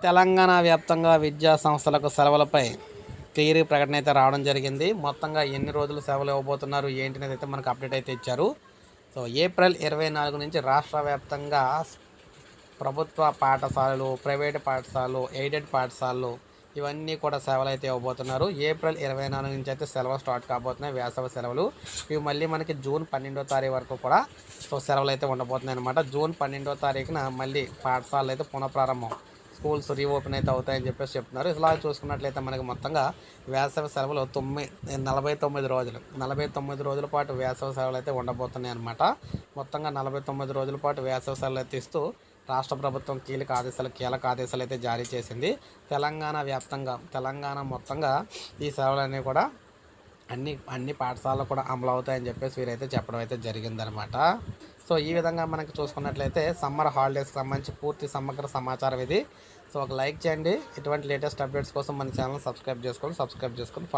తెలంగాణ వ్యాప్తంగా విద్యా సంస్థలకు సెలవులపై క్లియర్ ప్రకటన అయితే రావడం జరిగింది. మొత్తంగా ఎన్ని రోజులు సెలవులు ఇవ్వబోతున్నారు ఏంటి అనేది అయితే మనకు అప్డేట్ అయితే ఇచ్చారు. సో ఏప్రిల్ 24 నుంచి రాష్ట్ర వ్యాప్తంగా ప్రభుత్వ పాఠశాలలు, ప్రైవేటు పాఠశాలలు, ఎయిడెడ్ పాఠశాలలు ఇవన్నీ కూడా సెలవులు అయితే ఇవ్వబోతున్నారు. ఏప్రిల్ 24 నుంచి అయితే సెలవులు స్టార్ట్ కాబోతున్నాయి, వేసవి సెలవులు. ఇవి మళ్ళీ మనకి జూన్ 12వ తారీఖు వరకు కూడా సెలవులు అయితే ఉండబోతున్నాయి అనమాట. జూన్ 12వ తారీఖున మళ్ళీ పాఠశాలలు అయితే పునఃప్రారంభం, స్కూల్స్ రీఓపెన్ అయితే అవుతాయని చెప్పేసి చెప్తున్నారు. ఇలా చూసుకున్నట్లయితే మనకి మొత్తంగా వేసవి సెలవులు 49 రోజులు 49 రోజుల పాటు వేసవి సెలవులు అయితే ఉండబోతున్నాయి అనమాట. మొత్తంగా 49 రోజుల పాటు వేసవి సెలవులు అయితే ఇస్తూ రాష్ట్ర ప్రభుత్వం కీలక ఆదేశాలు అయితే జారీ చేసింది. తెలంగాణ మొత్తంగా ఈ సెలవులన్నీ కూడా అన్ని పాఠశాలలు కూడా అమలు అవుతాయని చెప్పేసి వీరైతే చెప్పడం అయితే జరిగిందనమాట. సో ఈ విధంగా మనకి చూసుకున్నట్లయితే సమ్మర్ హాలిడేస్కి సంబంధించి పూర్తి సమగ్ర సమాచారం ఇది. సో ఒక లైక్ చేయండి. ఇటువంటి లేటెస్ట్ అప్డేట్స్ కోసం మన ఛానల్ సబ్స్క్రైబ్ చేసుకొని